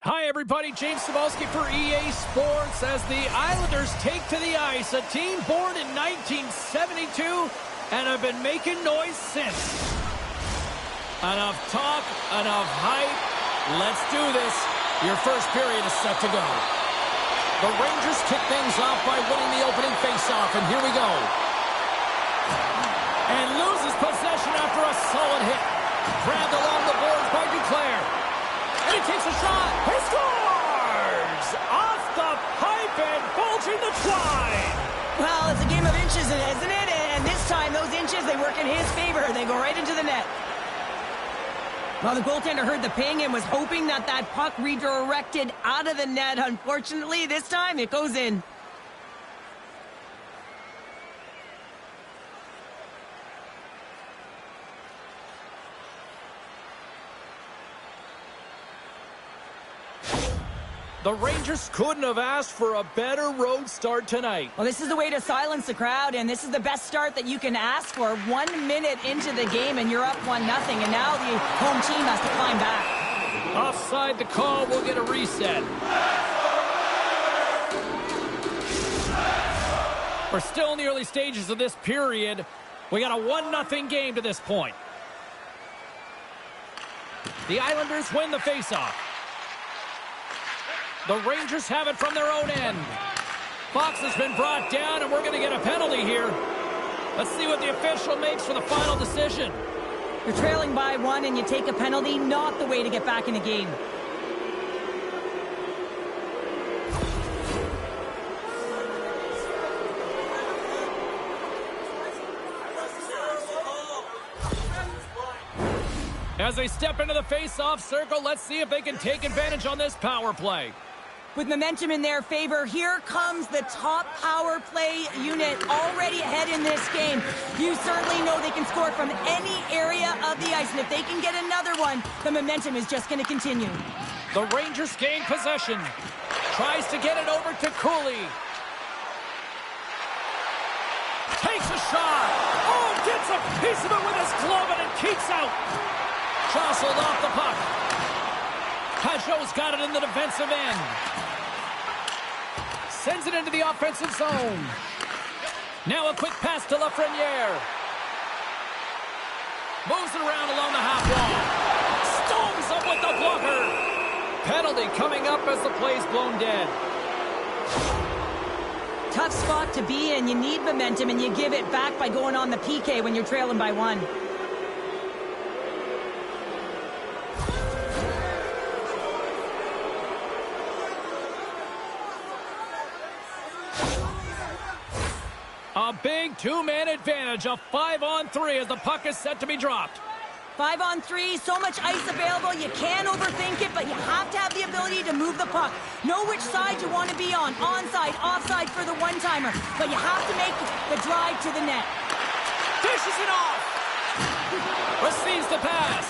Hi, everybody. James Cebulski for EA Sports as the Islanders take to the ice. A team born in 1972 and have been making noise since. Enough talk, enough hype. Let's do this. Your first period is set to go. The Rangers kick things off by winning the opening faceoff, and here we go. And loses possession after a solid hit. Grabbed along the boards by Duclair. And he takes a shot. He scores! Off the pipe and bulging the twine. Well, it's a game of inches, isn't it? And this time, those inches, they work in his favor. They go right into the net. Well, the goaltender heard the ping and was hoping that that puck redirected out of the net. Unfortunately, this time, it goes in. The Rangers couldn't have asked for a better road start tonight. Well, this is the way to silence the crowd, and this is the best start that you can ask for. 1 minute into the game, and you're up 1-0, and now the home team has to climb back. Offside the call, we'll get a reset. We're still in the early stages of this period. We got a 1-0 game to this point. The Islanders win the faceoff. The Rangers have it from their own end. Fox has been brought down, and we're going to get a penalty here. Let's see what the official makes for the final decision. You're trailing by 1 and you take a penalty, not the way to get back in the game. As they step into the face-off circle, let's see if they can take advantage on this power play. With momentum in their favor, here comes the top power play unit already ahead in this game. You certainly know they can score from any area of the ice, and if they can get another one, the momentum is just going to continue. The Rangers gain possession. Tries to get it over to Cooley. Takes a shot. Oh, gets a piece of it with his glove, and it keeps out. Jostled off the puck. Pajot's got it in the defensive end. Sends it into the offensive zone. Now a quick pass to Lafreniere. Moves it around along the half wall. Stones up with the blocker. Penalty coming up as the play's blown dead. Tough spot to be in. You need momentum, and you give it back by going on the PK when you're trailing by 1. A big two-man advantage, a 5-on-3 as the puck is set to be dropped. 5-on-3, so much ice available, you can't overthink it, but you have to have the ability to move the puck. Know which side you want to be on, onside, offside for the one-timer, but you have to make the drive to the net. Dishes it off! Receives the pass.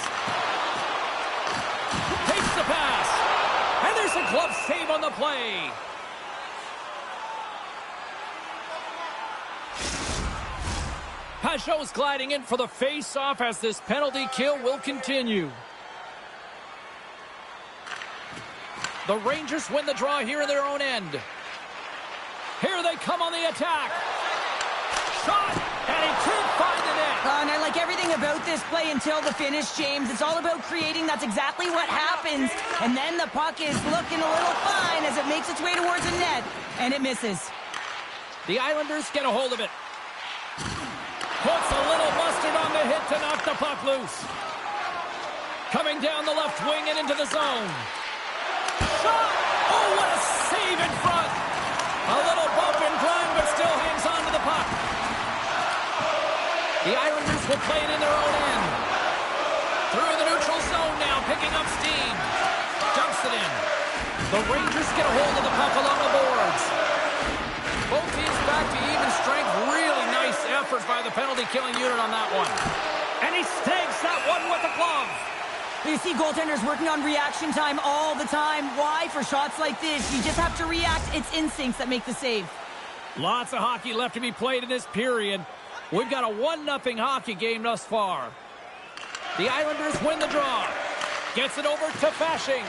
Takes the pass. And there's a glove save on the play. Pajot's gliding in for the face-off as this penalty kill will continue. The Rangers win the draw here in their own end. Here they come on the attack. Shot, and he can't find the net. And I like everything about this play until the finish, James. It's all about creating. That's exactly what happens. And then the puck is looking a little fine as it makes its way towards the net, and it misses. The Islanders get a hold of it. Puts a little mustard on the hit to knock the puck loose. Coming down the left wing and into the zone. Shot! Oh, what a save in front! A little bump and grind, but still hangs on to the puck. The Islanders will play it in their own end. Through the neutral zone now, picking up steam. Dumps it in. The Rangers get a hold of the puck along the boards. Both teams back to even strength. Really nice effort by the penalty-killing unit on that one. And he snags that one with the glove. You see goaltenders working on reaction time all the time. Why? For shots like this, you just have to react. It's instincts that make the save. Lots of hockey left to be played in this period. We've got a 1-0 hockey game thus far. The Islanders win the draw. Gets it over to Fasching.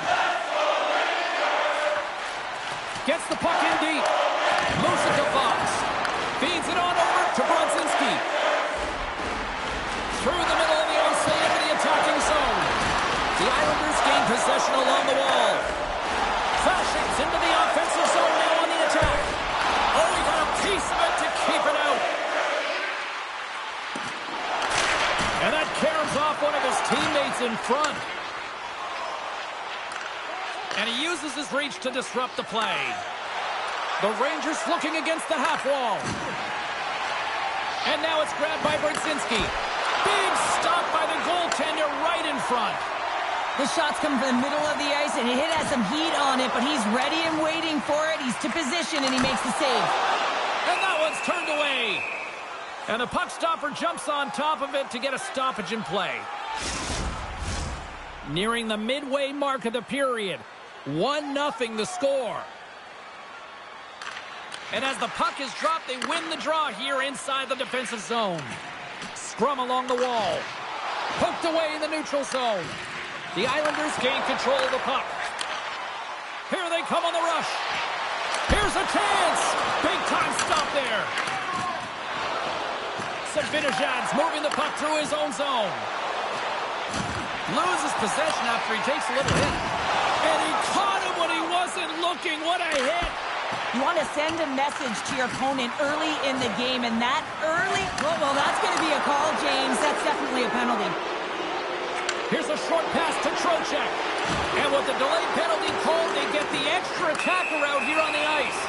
Gets the puck in deep. Moves it to Fox. Feeds it on over to Brodzinski. Through the middle of the ice into the attacking zone. The Islanders gain possession along the wall. Flashings into the offensive zone now on the attack. Oh, he got a piece of it to keep it out. And that carries off one of his teammates in front. And he uses his reach to disrupt the play. The Rangers looking against the half wall. And now it's grabbed by Brodzinski. Big stop by the goaltender right in front. The shot's coming from the middle of the ice, and he has some heat on it, but he's ready and waiting for it. He's to position, and he makes the save. And that one's turned away. And the puck stopper jumps on top of it to get a stoppage in play. Nearing the midway mark of the period. 1-0 the score. And as the puck is dropped, they win the draw here inside the defensive zone. Scrum along the wall. Poked away in the neutral zone. The Islanders gain control of the puck. Here they come on the rush. Here's a chance. Big time stop there. Sabinajad's moving the puck through his own zone. Loses possession after he takes a little hit. And he caught him when he wasn't looking. What a hit. You want to send a message to your opponent early in the game, and that early, well, that's going to be a call, James. That's definitely a penalty. Here's a short pass to Trocheck. And with the delayed penalty called, they get the extra attacker out here on the ice.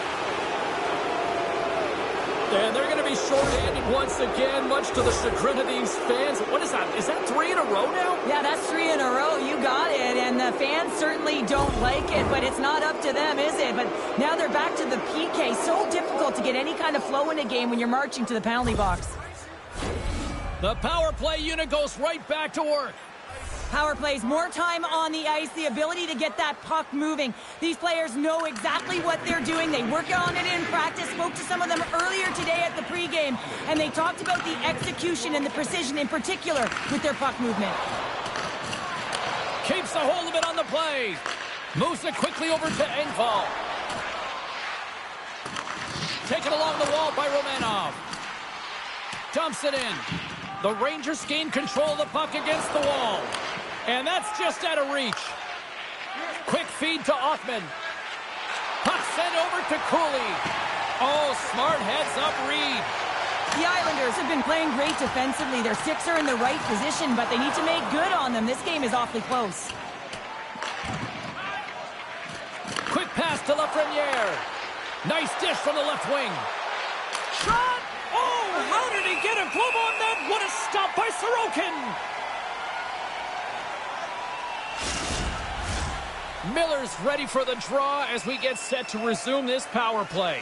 And they're going to be short-handed once again, much to the chagrin of these fans. What is that? Is that 3 in a row now? Yeah, that's 3 in a row. You got it. And the fans certainly don't like it, but it's not up to them, is it? But now they're back to the PK. So difficult to get any kind of flow in a game when you're marching to the penalty box. The power play unit goes right back to work. Power plays, more time on the ice, the ability to get that puck moving. These players know exactly what they're doing. They work on it in practice. Spoke to some of them earlier today at the pregame, and they talked about the execution and the precision in particular with their puck movement. Keeps a hold of it on the play. Moves it quickly over to Engvall. Taken along the wall by Romanov. Dumps it in. The Rangers gain control of the puck against the wall. And that's just out of reach. Quick feed to Othman. Puck sent over to Cooley. Oh, smart heads-up read. The Islanders have been playing great defensively. Their sticks are in the right position, but they need to make good on them. This game is awfully close. Quick pass to Lafreniere. Nice dish from the left wing. Shot! Oh, how did he get a glove on that? What a stop by Sorokin! Miller's ready for the draw as we get set to resume this power play.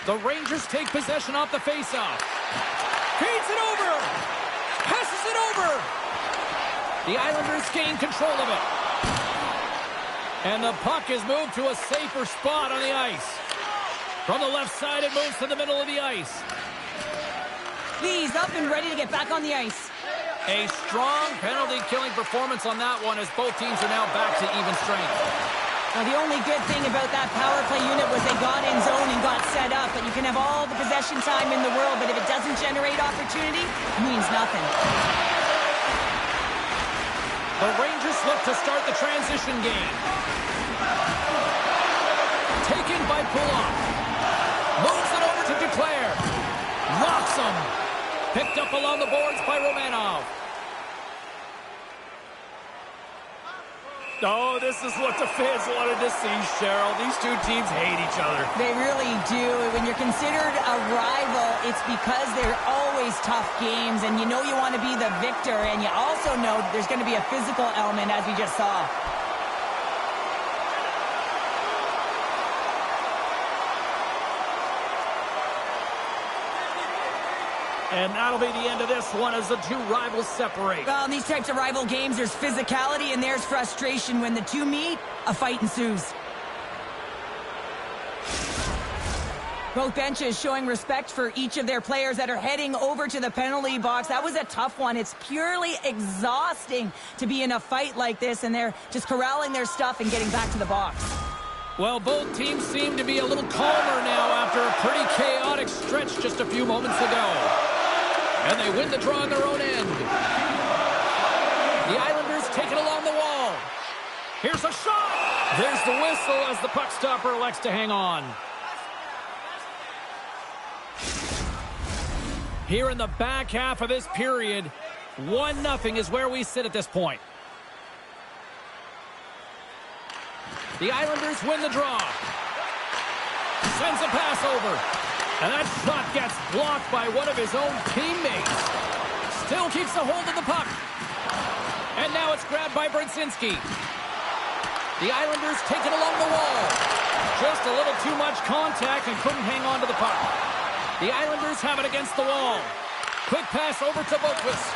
The Rangers take possession off the faceoff. Feeds it over! Passes it over! The Islanders gain control of it. And the puck is moved to a safer spot on the ice. From the left side, it moves to the middle of the ice. Lee's up and ready to get back on the ice. A strong penalty-killing performance on that one as both teams are now back to even strength. Now, the only good thing about that power play unit was they got in zone and got set up. But you can have all the possession time in the world, but if it doesn't generate opportunity, it means nothing. The Rangers look to start the transition game. Taken by Pullock. Moves it over to Duclair. Rocks him. Picked up along the boards by Romanov. Oh, this is what the fans wanted to see, Cheryl. These two teams hate each other. They really do. When you're considered a rival, it's because they're always tough games, and you know you want to be the victor, and you also know there's going to be a physical element, as we just saw. And that'll be the end of this one as the two rivals separate. Well, in these types of rival games, there's physicality and there's frustration. When the two meet, a fight ensues. Both benches showing respect for each of their players that are heading over to the penalty box. That was a tough one. It's purely exhausting to be in a fight like this, and they're just corralling their stuff and getting back to the box. Well, both teams seem to be a little calmer now after a pretty chaotic stretch just a few moments ago. And they win the draw on their own end. The Islanders take it along the wall. Here's a shot. There's the whistle as the puck stopper elects to hang on. Here in the back half of this period, 1-0 is where we sit at this point. The Islanders win the draw. Sends a pass over. And that shot gets blocked by one of his own teammates. Still keeps a hold of the puck. And now it's grabbed by Brzezinski. The Islanders take it along the wall. Just a little too much contact and couldn't hang on to the puck. The Islanders have it against the wall. Quick pass over to Boquist.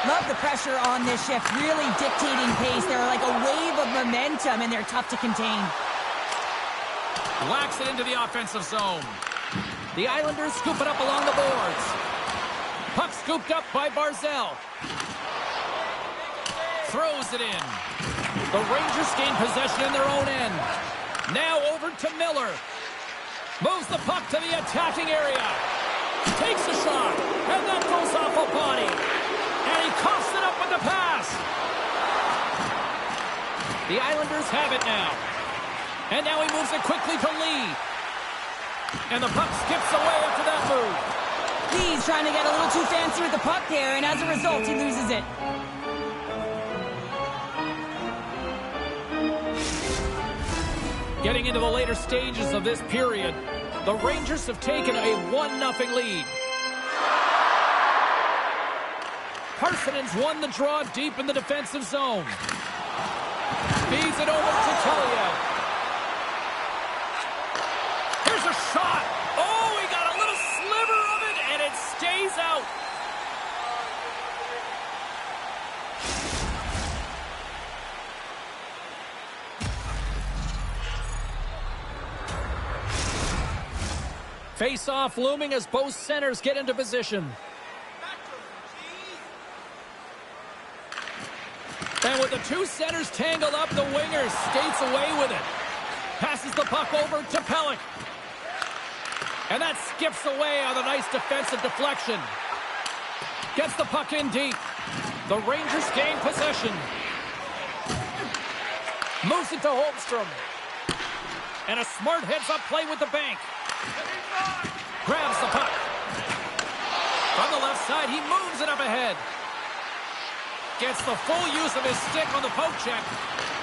Love the pressure on this shift, really dictating pace. They're like a wave of momentum, and they're tough to contain. Whacks it into the offensive zone. The Islanders scoop it up along the boards. Puck scooped up by Barzal. Throws it in. The Rangers gain possession in their own end. Now over to Miller. Moves the puck to the attacking area. Takes a shot. And that goes off a body. And he coughs it up with the pass. The Islanders have it now. And now he moves it quickly to Lee. And the puck skips away after that move. Lee's trying to get a little too fancy with the puck there, and as a result, he loses it. Getting into the later stages of this period, the Rangers have taken a 1-0 lead. Parsonen's won the draw deep in the defensive zone. Feeds it over to Tellier. Here's a shot. Oh, he got a little sliver of it, and it stays out. Face-off looming as both centers get into position. And with the two centers tangled up, the winger skates away with it. Passes the puck over to Pelech. And that skips away on a nice defensive deflection. Gets the puck in deep. The Rangers gain possession. Moves it to Holmstrom. And a smart heads-up play with the bank. Grabs the puck. From the left side, he moves it up ahead. Gets the full use of his stick on the poke check.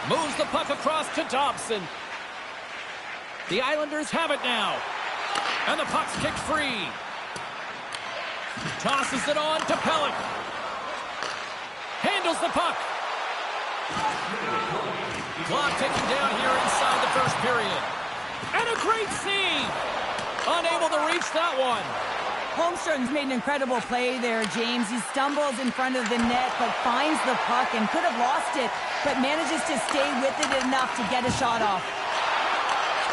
Moves the puck across to Dobson. The Islanders have it now. And the puck's kicked free. Tosses it on to Pelech. Handles the puck. Clock ticking down here inside the first period. And a great save. Unable to reach that one. Holmstrom's made an incredible play there, James. He stumbles in front of the net, but finds the puck and could have lost it, but manages to stay with it enough to get a shot off.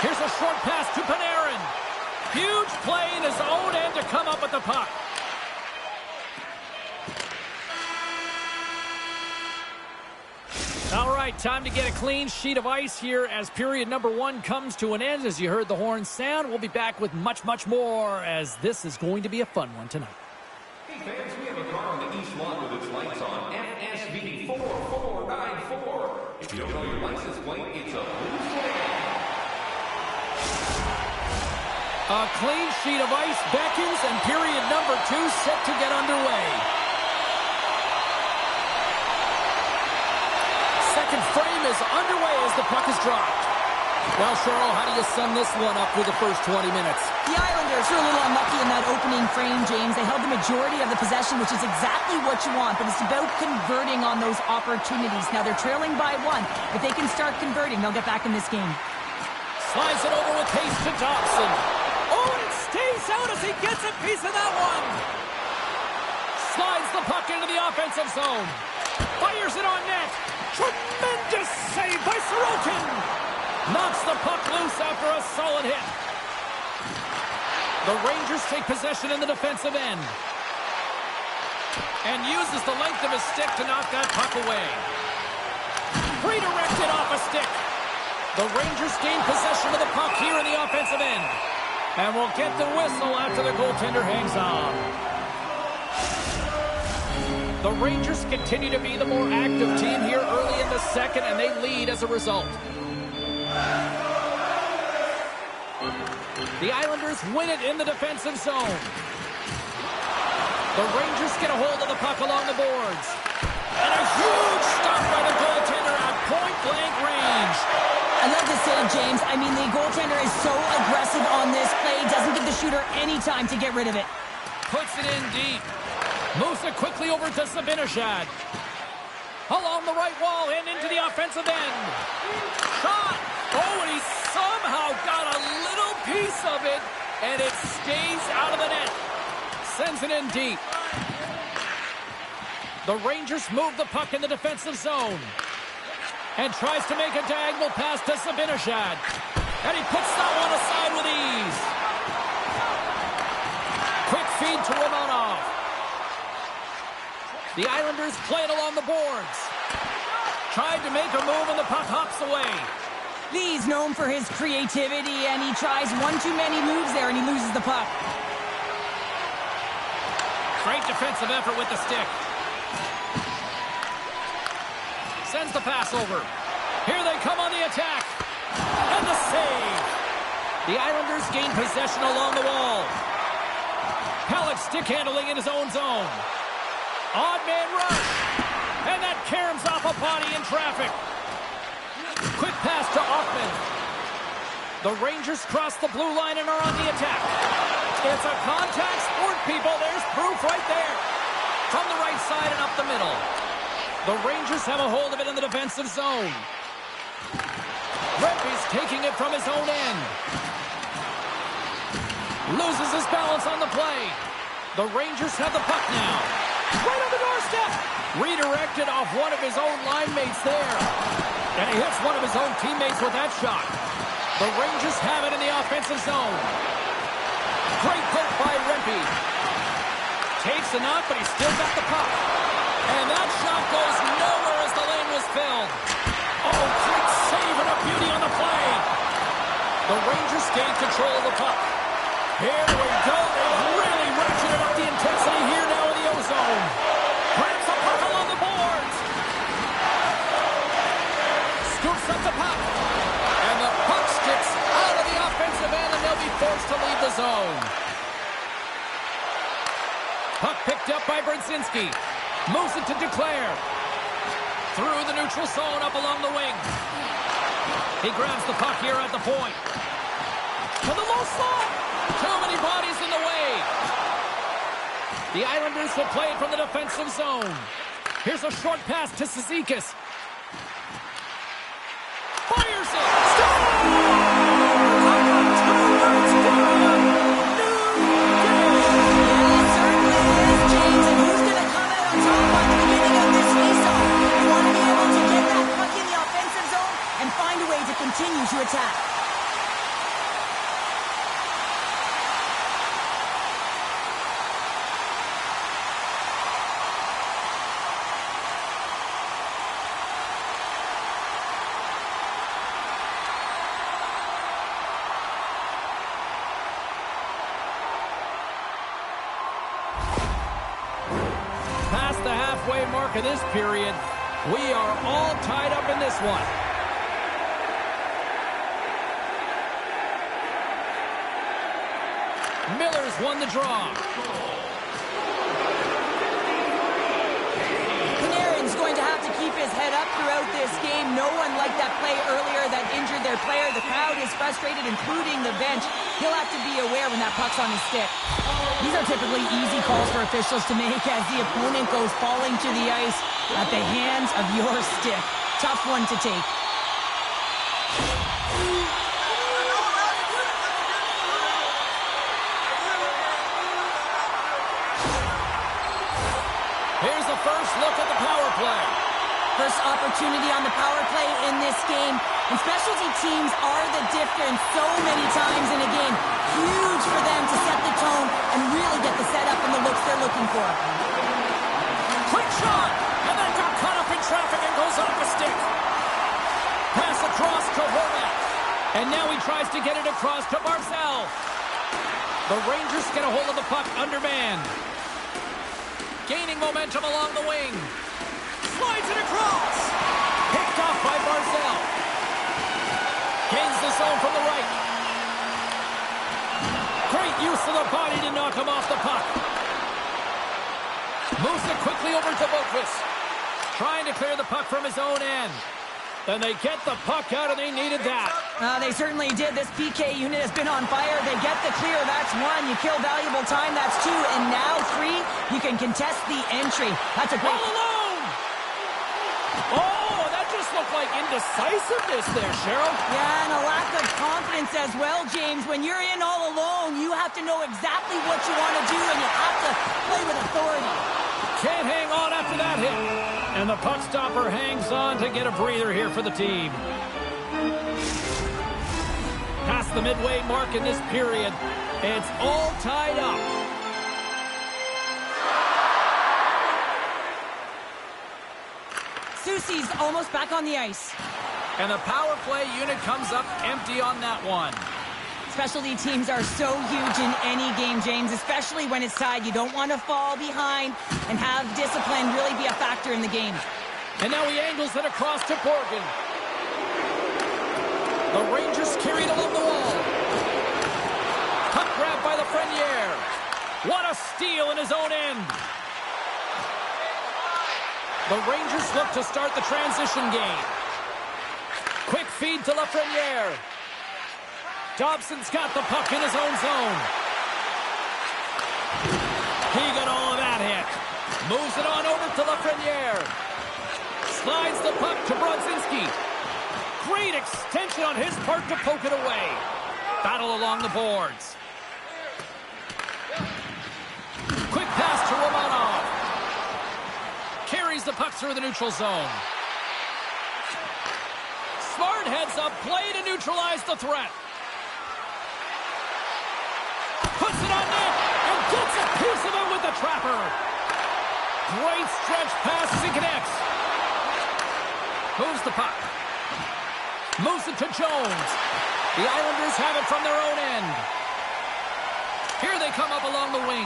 Here's a short pass to Panarin. Huge play in his own end to come up with the puck. All right, time to get a clean sheet of ice here as period number 1 comes to an end. As you heard the horn sound, we'll be back with much, much more as this is going to be a fun one tonight. Hey fans, we have a car on the east lawn with its lights on. FSV 4494. If you don't know your license plate, it's a blue flag. A clean sheet of ice beckons and period number 2 set to get underway. Second frame is underway as the puck is dropped. Well, Cheryl, how do you sum this one up for the first 20 minutes? The Islanders were a little unlucky in that opening frame, James. They held the majority of the possession, which is exactly what you want, but it's about converting on those opportunities. Now they're trailing by 1. If they can start converting, they'll get back in this game. Slides it over with haste to Dobson. Oh, and it stays out as he gets a piece of that one. Slides the puck into the offensive zone. Fires it on net. Tremendous save by Sorokin. Knocks the puck loose after a solid hit. The Rangers take possession in the defensive end. And uses the length of his stick to knock that puck away. Redirected off a stick. The Rangers gain possession of the puck here in the offensive end. And we'll get the whistle after the goaltender hangs on. The Rangers continue to be the more active team here early in the second, and they lead as a result. The Islanders win it in the defensive zone. The Rangers get a hold of the puck along the boards. And a huge stop by the goaltender at point-blank range. I love this save, James. I mean, the goaltender is so aggressive on this play. Doesn't give the shooter any time to get rid of it. Puts it in deep. Moves it quickly over to Zibanejad. Along the right wall and into the offensive end. Shot! Oh, and he somehow got a little piece of it, and it stays out of the net. Sends it in deep. The Rangers move the puck in the defensive zone. And tries to make a diagonal pass to Zibanejad. And he puts that one aside with ease. Quick feed to Romanov. The Islanders play it along the boards. Tried to make a move and the puck hops away. Lee's known for his creativity, and he tries one too many moves there, and he loses the puck. Great defensive effort with the stick. Sends the pass over. Here they come on the attack. And the save. The Islanders gain possession along the wall. Halleck stick handling in his own zone. Odd man rush. And that caroms off a body in traffic. Quick pass to Offman. The Rangers cross the blue line and are on the attack. It's a contact sport, people. There's proof right there. From the right side and up the middle. The Rangers have a hold of it in the defensive zone. Rempe's taking it from his own end. Loses his balance on the play. The Rangers have the puck now. Right on the doorstep. Redirected off one of his own line mates there. And he hits one of his own teammates with that shot. The Rangers have it in the offensive zone. Great poke by Rempe. Takes a knock, but he's still got the puck. And that shot goes nowhere as the lane was filled. Oh, great save and a beauty on the play. The Rangers gain control of the puck. Here we go. They've really ratcheted up the intensity here now in the O-zone. Grabs the puck along the boards. Scoops up the puck. And the puck sticks out of the offensive end, and they'll be forced to leave the zone. Puck picked up by Brzezinski. Moves it to Duclair. Through the neutral zone, up along the wing. He grabs the puck here at the point. To the low slot. Too many bodies in the way. The Islanders will play it from the defensive zone. Here's a short pass to Cizikas. Fires it. Continue to attack. Past the halfway mark of this period, we are all tied up in this one. Miller's won the draw. Panarin's going to have to keep his head up throughout this game. No one liked that play earlier that injured their player. The crowd is frustrated, including the bench. He'll have to be aware when that puck's on his stick. These are typically easy calls for officials to make as the opponent goes falling to the ice at the hands of your stick. Tough one to take. Here's the first look at the power play. First opportunity on the power play in this game. And specialty teams are the difference so many times in a game. Huge for them to set the tone and really get the setup and the looks they're looking for. Quick shot! And that got caught up in traffic and goes off the stick. Pass across to Horvat. And now he tries to get it across to Barzal. The Rangers get a hold of the puck undermanned. Gaining momentum along the wing. Slides it across. Picked off by Barzal. Gains the zone from the right. Great use of the body to knock him off the puck. Moves it quickly over to Boqvist. Trying to clear the puck from his own end. And they get the puck out, and they needed that. They certainly did. This PK unit has been on fire. They get the clear. That's one. You kill valuable time. That's two. And now three, you can contest the entry. That's a great... All alone! Oh, that just looked like indecisiveness there, Cheryl. Yeah, and a lack of confidence as well, James. When you're in all alone, you have to know exactly what you want to do, and you have to play with authority. Can't hang on after that hit. And the puck stopper hangs on to get a breather here for the team. Past the midway mark in this period. It's all tied up. Soucy's almost back on the ice. And the power play unit comes up empty on that one. Specialty teams are so huge in any game, James, especially when it's tied. You don't want to fall behind and have discipline really be a factor in the game. And now he angles it across to Borgen. The Rangers carried along the wall. Puck grabbed by Lafreniere. What a steal in his own end. The Rangers look to start the transition game. Quick feed to Lafreniere. Dobson's got the puck in his own zone. He got all of that hit. Moves it on over to Lafreniere. Slides the puck to Brodzinski. Great extension on his part to poke it away. Battle along the boards. Quick pass to Romanov. Carries the puck through the neutral zone. Smart heads up play to neutralize the threat. Puts it on net and gets a piece of it with the trapper. Great stretch pass as he connects. Moves the puck. Moves it to Jones. The Islanders have it from their own end. Here they come up along the wing.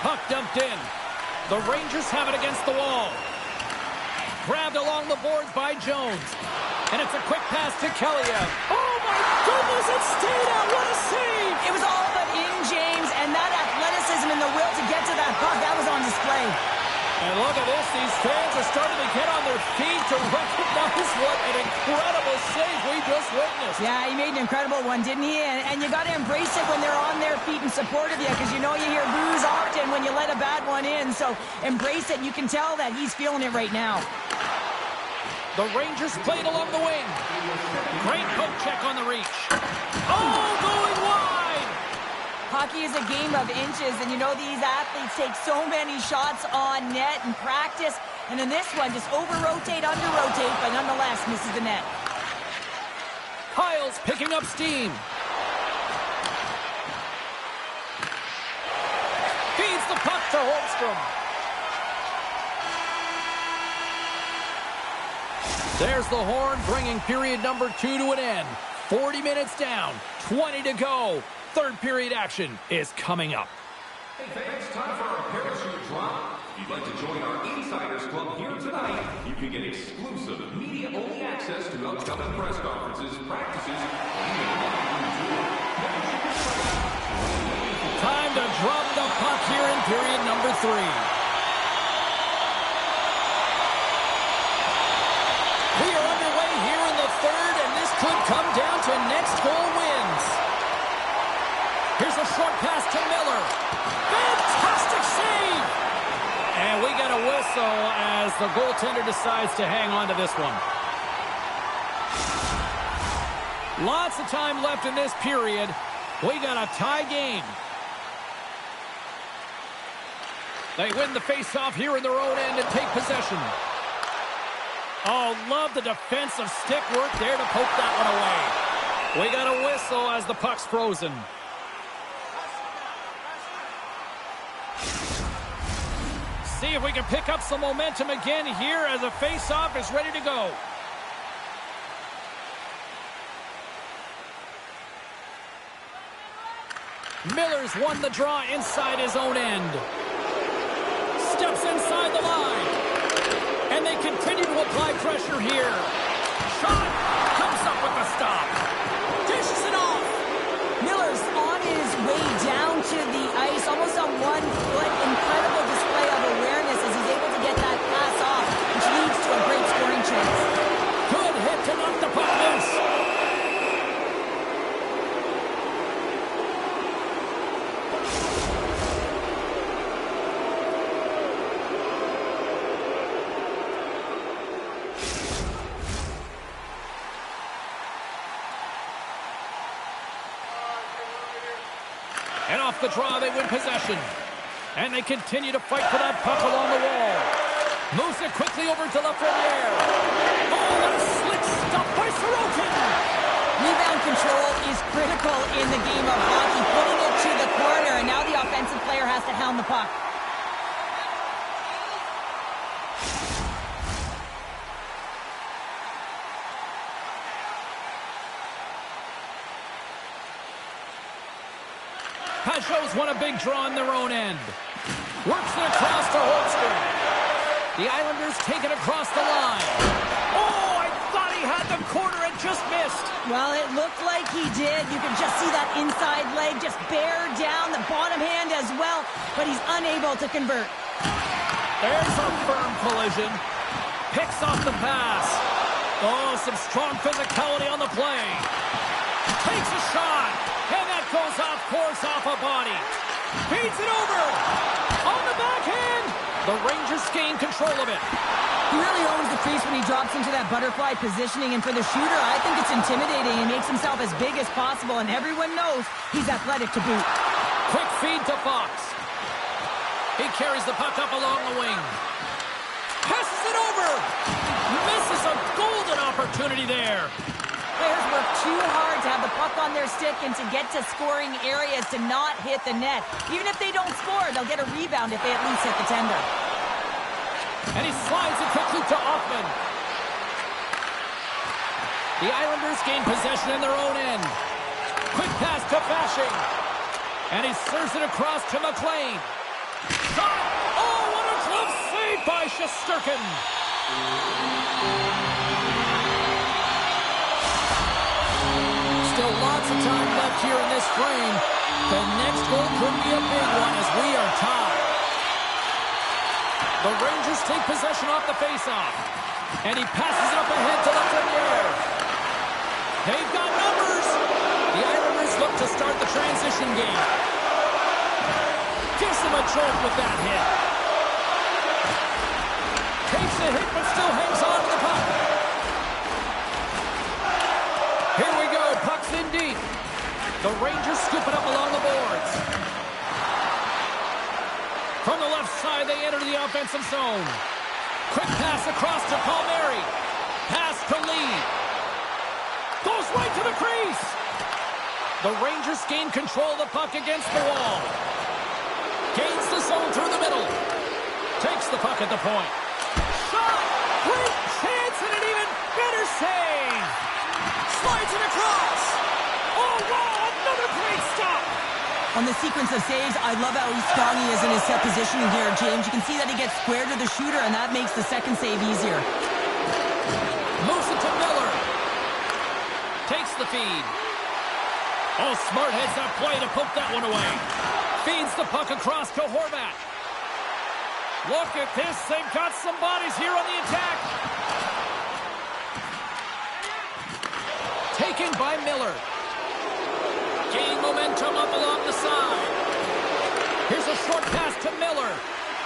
Puck dumped in. The Rangers have it against the wall. Grabbed along the boards by Jones. And it's a quick pass to Kelliev. Oh my goodness, it stayed out. What a save! It was all but in, James, and that athleticism and the will to get to that puck, that was on display. And look at this. These fans are starting to get on their feet to recognize what an incredible save we just witnessed. Yeah, he made an incredible one, didn't he? And you got to embrace it when they're on their feet in support of you, because you know you hear boos often when you let a bad one in. So embrace it. You can tell that he's feeling it right now. The Rangers played along the wing. Great poke check on the reach. Oh, going wide! Hockey is a game of inches, and you know these athletes take so many shots on net in practice, and in this one, just over-rotate, under-rotate, but nonetheless misses the net. Piles picking up steam. Feeds the puck to Holmstrom. There's the horn, bringing period number 2 to an end. 40 minutes down, 20 to go. Third period action is coming up. Hey fans, time for our parachute drop. If you'd like to join our Insiders Club here tonight, you can get exclusive media-only access to upcoming press conferences, practices, or even a live room tour. Time to drop the puck here in period number 3. We are underway here in the third, and this could come down to next goal wins. Here's a short pass to Miller. Fantastic save! And we got a whistle as the goaltender decides to hang on to this one. Lots of time left in this period. We got a tie game. They win the face-off here in their own end and take possession. Oh, love the defensive stick work there to poke that one away. We got a whistle as the puck's frozen. See if we can pick up some momentum again here as the face-off is ready to go. Miller's won the draw inside his own end. Steps inside the line. And they continue to apply pressure here. Shot comes up with the stop. Dishes it off. Miller's on his way down to the ice, almost on one foot. Incredible display of awareness as he's able to get that pass off, which leads to a great scoring chance. Good hit to knock the puck loose. And off the draw, they win possession. And they continue to fight for that puck along the wall. Moves it quickly over to Lafreniere. Oh, what a slick stop by Sorokin! Rebound control is critical in the game of hockey. Putting it to the corner, and now the offensive player has to hound the puck. Pajot's won a big draw on their own end. Works it across to Holmstrom. The Islanders take it across the line. Oh, I thought he had the corner and just missed. Well, it looked like he did. You can just see that inside leg just bear down, the bottom hand as well, but he's unable to convert. There's a firm collision. Picks off the pass. Oh, some strong physicality on the play. Takes a shot. And that goes off course off a body. Feeds it over. On the backhand. The Rangers gain control of it. He really owns the crease when he drops into that butterfly positioning. And for the shooter, I think it's intimidating. He makes himself as big as possible. And everyone knows he's athletic to boot. Quick feed to Fox. He carries the puck up along the wing. Passes it over. Misses a golden opportunity there. Players work too hard to have the puck on their stick and to get to scoring areas to not hit the net. Even if they don't score, they'll get a rebound if they at least hit the tender. And he slides it quickly to Hoffman. The Islanders gain possession in their own end. Quick pass to Fasching. And he serves it across to McLean. Shot! Oh, what a glove save by Shesterkin! Still lots of time left here in this frame. The next goal could be a big one as we are tied. The Rangers take possession off the faceoff. And he passes it up ahead to Lafreniere. They've got numbers. The Islanders look to start the transition game. Gives them a jolt with that hit. Takes the hit but still hangs on to the puck. Here we go, puck's in deep. The Rangers scoop it up along the boards. From the left side, they enter the offensive zone. Quick pass across to Palmieri. Pass to Lee. Goes right to the crease. The Rangers gain control of the puck against the wall. Gains the zone through the middle. Takes the puck at the point. Shot! Great chance and an even better save! Slides it across! Oh, wow! Another great stop! On the sequence of saves, I love how strong he is in his set positioning here, James. You can see that he gets square to the shooter, and that makes the second save easier. Moves it to Miller. Takes the feed. Oh, smart heads that play to poke that one away. Feeds the puck across to Horvat. Look at this. They've got some bodies here on the attack. Taken by Miller. Gain momentum up along the side. Here's a short pass to Miller.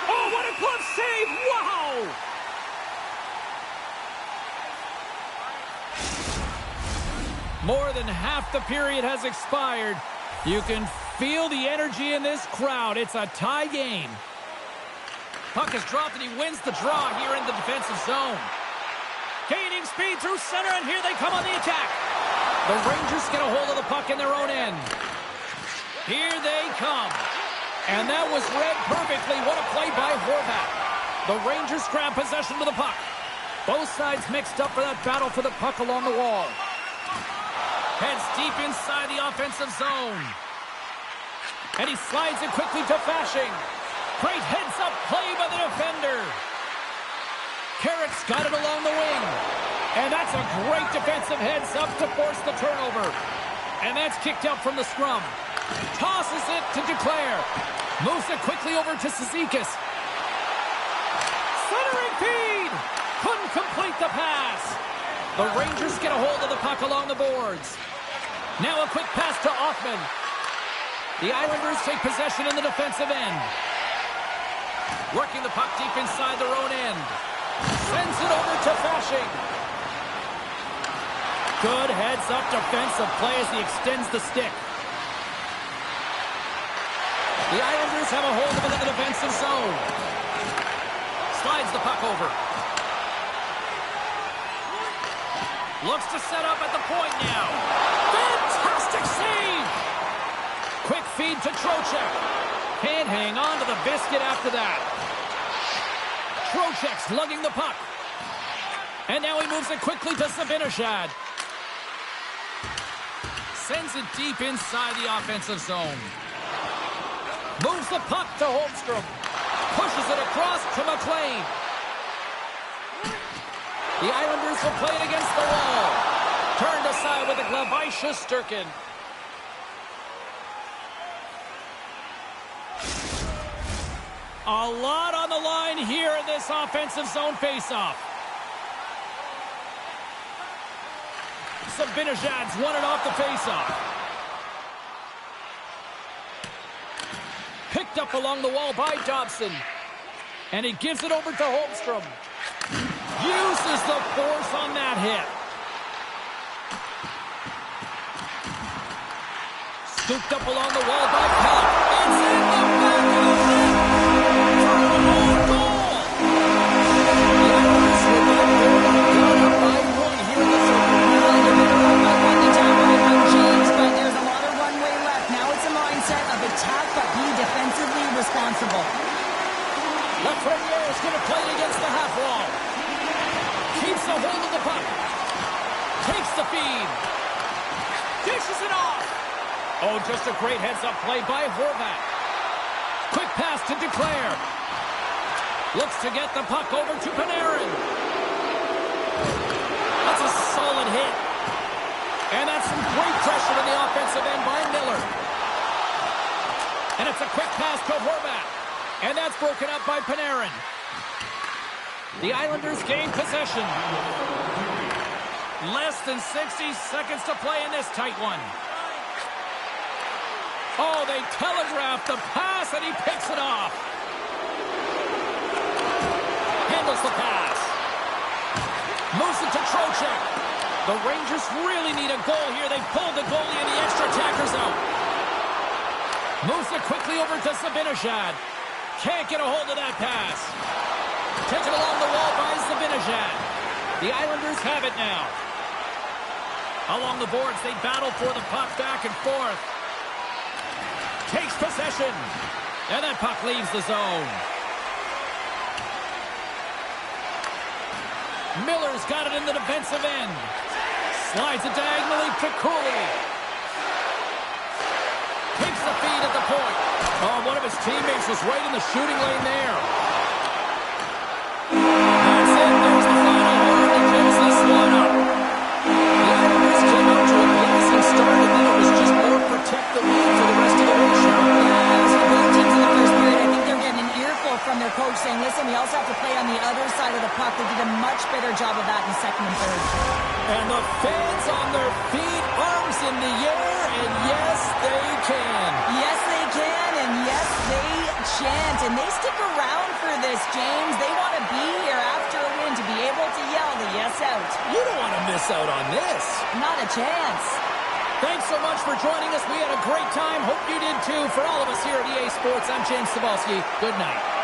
Oh, what a glove save! Wow! More than half the period has expired. You can feel the energy in this crowd. It's a tie game. Puck is dropped and he wins the draw here in the defensive zone. Gaining speed through center, and here they come on the attack. The Rangers get a hold of the puck in their own end. Here they come. And that was read perfectly. What a play by Horvat. The Rangers grab possession of the puck. Both sides mixed up for that battle for the puck along the wall. Heads deep inside the offensive zone. And he slides it quickly to Fashing. Great heads-up play by the defender. Carrick's got it along the wing. And that's a great defensive heads-up to force the turnover. And that's kicked out from the scrum. Tosses it to Duclair. Moves it quickly over to Cizikas. Centering feed! Couldn't complete the pass. The Rangers get a hold of the puck along the boards. Now a quick pass to Offman. The Islanders take possession in the defensive end. Working the puck deep inside their own end. Sends it over to Fashing. Good heads-up defensive play as he extends the stick. The Islanders have a hold of it in the defensive zone. Slides the puck over. Looks to set up at the point now. Fantastic save! Quick feed to Trocheck. Can't hang on to the biscuit after that. Trocheck's lugging the puck. And now he moves it quickly to Zibanejad. Sends it deep inside the offensive zone. Moves the puck to Holmstrom. Pushes it across to McLean. The Islanders will play it against the wall. Turned aside with a glove by Shesterkin. A lot on the line here in this offensive zone faceoff. Zibanejad's won it off the faceoff. Picked up along the wall by Dobson. And he gives it over to Holmstrom. Uses the force on that hit. Scooped up along the wall by Pellet. It's in the back of the net. For a home goal. The Islanders will be up by one here in the zone. But there's a lot of runway left. Now it's a mindset of attack, but be defensively responsible. Lafreniere is going to play against the half wall. Keeps the hold of the puck. Takes the feed. Dishes it off. Oh, just a great heads-up play by Horvat. Quick pass to Duclair. Looks to get the puck over to Panarin. That's a solid hit. And that's some great pressure in the offensive end by Miller. And it's a quick pass to Horvat. And that's broken up by Panarin. The Islanders gain possession. Less than 60 seconds to play in this tight one. Oh, they telegraphed the pass, and he picks it off. Handles the pass. Moves it to Trocheck. The Rangers really need a goal here. They pulled the goalie and the extra attackers out. Moves it quickly over to Zibanejad. Can't get a hold of that pass. Taken along the wall by Zibanejad. The Islanders have it now. Along the boards, they battle for the puck back and forth. Takes possession. And that puck leaves the zone. Miller's got it in the defensive end. Slides it diagonally to Cooley. Takes the feed at the point. Oh, one of his teammates was right in the shooting lane there. That's it. There's the final word that gives this one up. The Islanders came out to a blazing start, and then it was just more protect the lead for the rest of the way, Sean. Yeah, as for both teams in the first period, I think they're getting an earful from their coach saying, listen, we also have to play on the other side of the puck. They did a much better job of that in the second and third. And the fans on their feet, arms in the air, and yes, they can. Yes, they can, and yes, they chant. And they stick around for this, James. They want to be here after a win to be able to yell the yes out. You don't want to miss out on this. Not a chance. Thanks so much for joining us. We had a great time. Hope you did too. For all of us here at EA Sports, I'm James Cybulski. Good night.